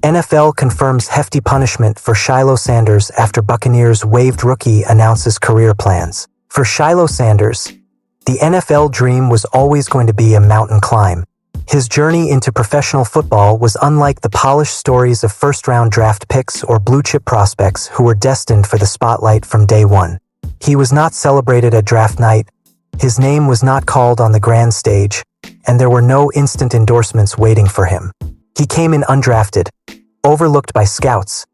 NFL confirms hefty punishment for Shilo Sanders after Buccaneers waived rookie announces career plans. For Shilo Sanders, the NFL dream was always going to be a mountain climb. His journey into professional football was unlike the polished stories of first-round draft picks or blue-chip prospects who were destined for the spotlight from day one. He was not celebrated at draft night, his name was not called on the grand stage, and there were no instant endorsements waiting for him. He came in undrafted, overlooked by scouts,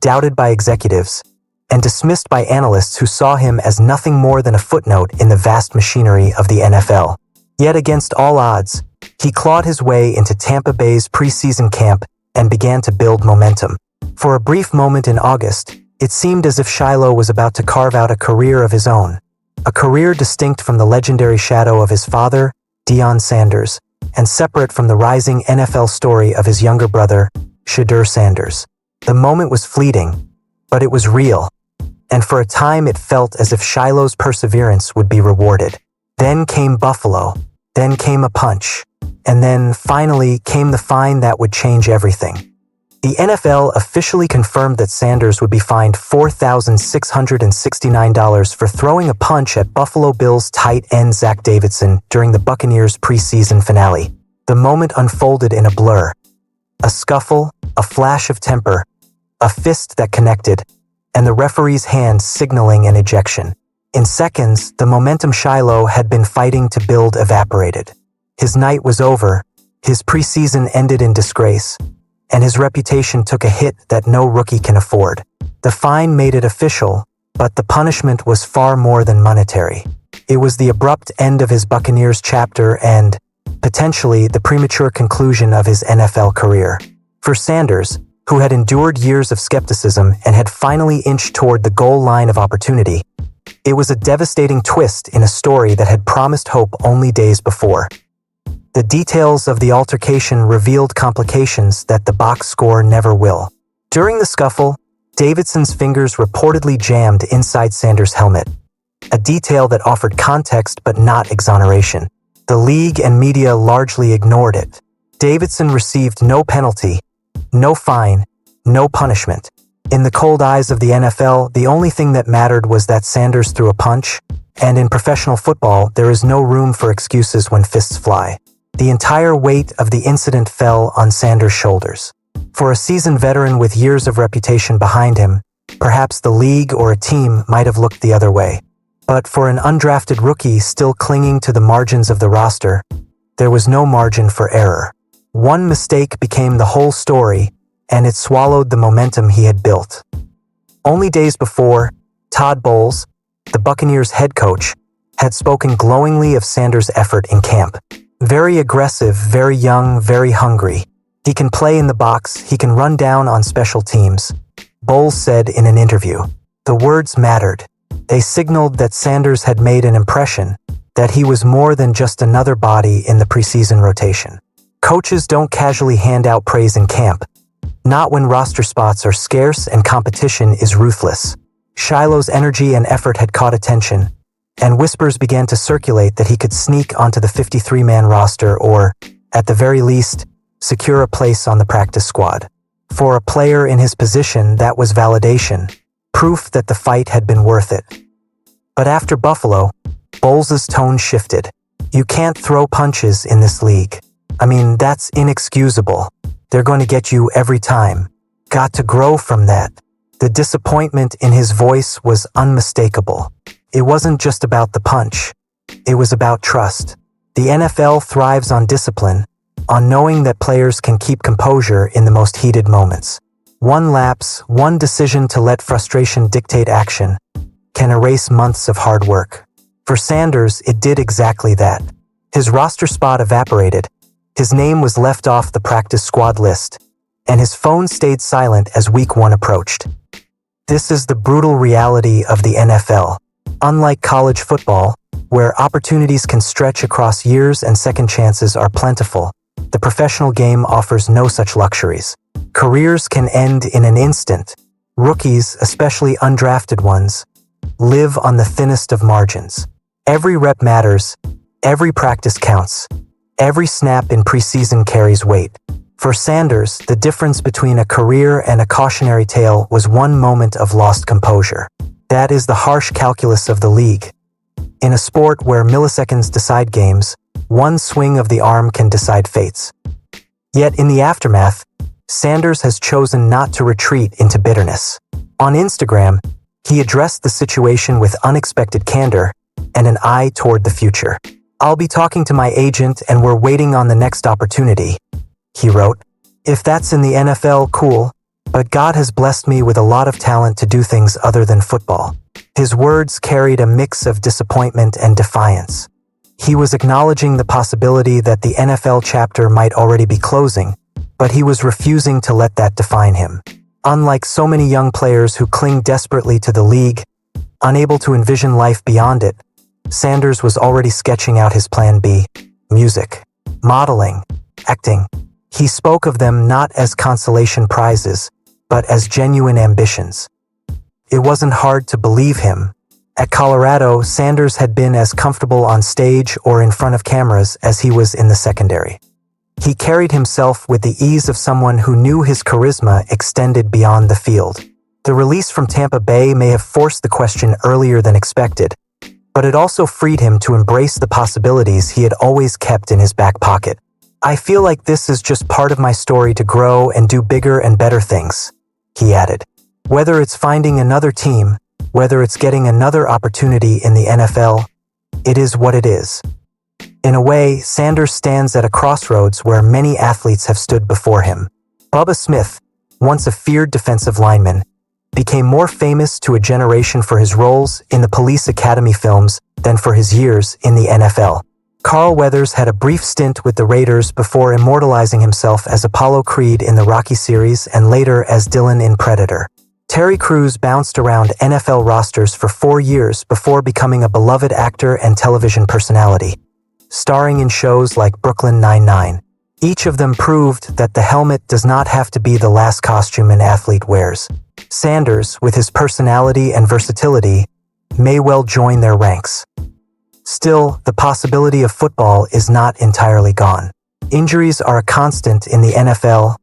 doubted by executives, and dismissed by analysts who saw him as nothing more than a footnote in the vast machinery of the NFL. Yet against all odds, he clawed his way into Tampa Bay's preseason camp and began to build momentum. For a brief moment in August, it seemed as if Shilo was about to carve out a career of his own. A career distinct from the legendary shadow of his father, Deion Sanders, and separate from the rising NFL story of his younger brother, Shedeur Sanders. The moment was fleeting, but it was real, and for a time it felt as if Shilo's perseverance would be rewarded. Then came Buffalo, then came a punch, and then, finally, came the fine that would change everything. The NFL officially confirmed that Sanders would be fined $4,669 for throwing a punch at Buffalo Bills tight end Zach Davidson during the Buccaneers' preseason finale. The moment unfolded in a blur. A scuffle, a flash of temper, a fist that connected, and the referee's hand signaling an ejection. In seconds, the momentum Shilo had been fighting to build evaporated. His night was over, his preseason ended in disgrace, and his reputation took a hit that no rookie can afford. The fine made it official, but the punishment was far more than monetary. It was the abrupt end of his Buccaneers chapter and, potentially, the premature conclusion of his NFL career. For Sanders, who had endured years of skepticism and had finally inched toward the goal line of opportunity, it was a devastating twist in a story that had promised hope only days before. The details of the altercation revealed complications that the box score never will. During the scuffle, Davidson's fingers reportedly jammed inside Sanders' helmet, a detail that offered context but not exoneration. The league and media largely ignored it. Davidson received no penalty, no fine, no punishment. In the cold eyes of the NFL, the only thing that mattered was that Sanders threw a punch, and in professional football, there is no room for excuses when fists fly. The entire weight of the incident fell on Sanders' shoulders. For a seasoned veteran with years of reputation behind him, perhaps the league or a team might have looked the other way. But for an undrafted rookie still clinging to the margins of the roster, there was no margin for error. One mistake became the whole story, and it swallowed the momentum he had built. Only days before, Todd Bowles, the Buccaneers' head coach, had spoken glowingly of Sanders' effort in camp. Very aggressive, very young, very hungry. He can play in the box, he can run down on special teams, Bowles said in an interview. The words mattered. They signaled that Sanders had made an impression, that he was more than just another body in the preseason rotation. Coaches don't casually hand out praise in camp, not when roster spots are scarce and competition is ruthless. Shilo's energy and effort had caught attention, and whispers began to circulate that he could sneak onto the 53-man roster or, at the very least, secure a place on the practice squad. For a player in his position, that was validation, proof that the fight had been worth it. But after Buffalo, Bowles' tone shifted. You can't throw punches in this league. I mean, that's inexcusable. They're going to get you every time. Got to grow from that. The disappointment in his voice was unmistakable. It wasn't just about the punch. It was about trust. The NFL thrives on discipline, on knowing that players can keep composure in the most heated moments. One lapse, one decision to let frustration dictate action, can erase months of hard work. For Sanders, it did exactly that. His roster spot evaporated, his name was left off the practice squad list, and his phone stayed silent as week one approached. This is the brutal reality of the NFL. Unlike college football, where opportunities can stretch across years and second chances are plentiful, the professional game offers no such luxuries. Careers can end in an instant. Rookies, especially undrafted ones, live on the thinnest of margins. Every rep matters, every practice counts, every snap in preseason carries weight. For Sanders, the difference between a career and a cautionary tale was one moment of lost composure. That is the harsh calculus of the league. In a sport where milliseconds decide games, one swing of the arm can decide fates. Yet in the aftermath, Sanders has chosen not to retreat into bitterness. On Instagram, he addressed the situation with unexpected candor and an eye toward the future. "I'll be talking to my agent and we're waiting on the next opportunity," he wrote. "If that's in the NFL, cool, but God has blessed me with a lot of talent to do things other than football." His words carried a mix of disappointment and defiance. He was acknowledging the possibility that the NFL chapter might already be closing, but he was refusing to let that define him. Unlike so many young players who cling desperately to the league, unable to envision life beyond it, Sanders was already sketching out his plan B: music, modeling, acting. He spoke of them not as consolation prizes, but as genuine ambitions. It wasn't hard to believe him. At Colorado, Sanders had been as comfortable on stage or in front of cameras as he was in the secondary. He carried himself with the ease of someone who knew his charisma extended beyond the field. The release from Tampa Bay may have forced the question earlier than expected, but it also freed him to embrace the possibilities he had always kept in his back pocket. "I feel like this is just part of my story to grow and do bigger and better things," he added. "Whether it's finding another team, whether it's getting another opportunity in the NFL, it is what it is." In a way, Sanders stands at a crossroads where many athletes have stood before him. Bubba Smith, once a feared defensive lineman, became more famous to a generation for his roles in the Police Academy films than for his years in the NFL. Carl Weathers had a brief stint with the Raiders before immortalizing himself as Apollo Creed in the Rocky series and later as Dylan in Predator. Terry Crews bounced around NFL rosters for 4 years before becoming a beloved actor and television personality, starring in shows like Brooklyn Nine-Nine. Each of them proved that the helmet does not have to be the last costume an athlete wears. Sanders, with his personality and versatility, may well join their ranks. Still, the possibility of football is not entirely gone. Injuries are a constant in the NFL,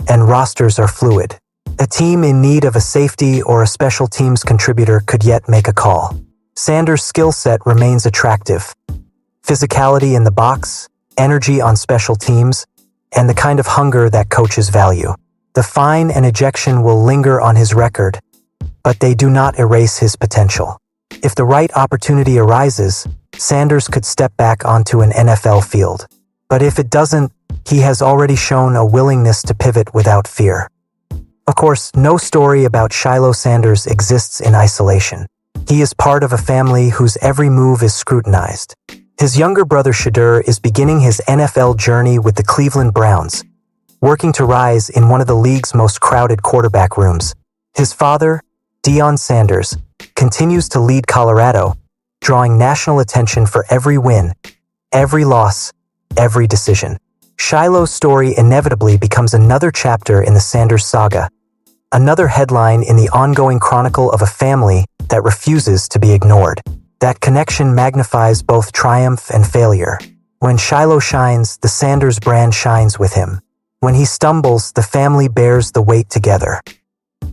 and rosters are fluid. A team in need of a safety or a special teams contributor could yet make a call. Sanders' skill set remains attractive. Physicality in the box, energy on special teams, and the kind of hunger that coaches value. The fine and ejection will linger on his record, but they do not erase his potential. If the right opportunity arises, Sanders could step back onto an NFL field. But if it doesn't, he has already shown a willingness to pivot without fear. Of course, no story about Shilo Sanders exists in isolation. He is part of a family whose every move is scrutinized. His younger brother Shadur is beginning his NFL journey with the Cleveland Browns, working to rise in one of the league's most crowded quarterback rooms. His father, Deion Sanders, continues to lead Colorado, drawing national attention for every win, every loss, every decision. Shilo's story inevitably becomes another chapter in the Sanders saga, another headline in the ongoing chronicle of a family that refuses to be ignored. That connection magnifies both triumph and failure. When Shilo shines, the Sanders brand shines with him. When he stumbles, the family bears the weight together.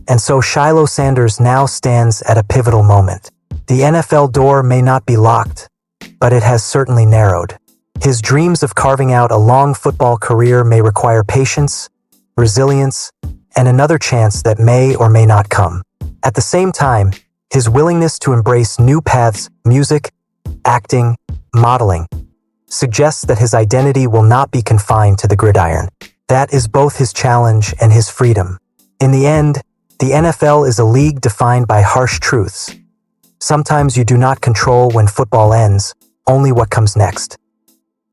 And so Shilo Sanders now stands at a pivotal moment. The NFL door may not be locked, but it has certainly narrowed. His dreams of carving out a long football career may require patience, resilience, and another chance that may or may not come. At the same time, his willingness to embrace new paths, music, acting, modeling, suggests that his identity will not be confined to the gridiron. That is both his challenge and his freedom. In the end, the NFL is a league defined by harsh truths. Sometimes you do not control when football ends, only what comes next.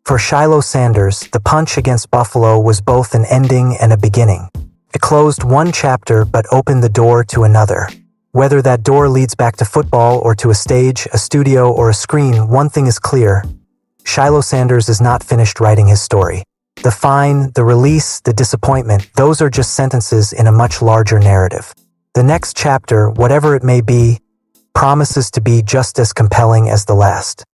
For Shilo Sanders, the punch against Buffalo was both an ending and a beginning. It closed one chapter but opened the door to another. Whether that door leads back to football or to a stage, a studio, or a screen, one thing is clear. Shilo Sanders is not finished writing his story. The fine, the release, the disappointment, those are just sentences in a much larger narrative. The next chapter, whatever it may be, promises to be just as compelling as the last.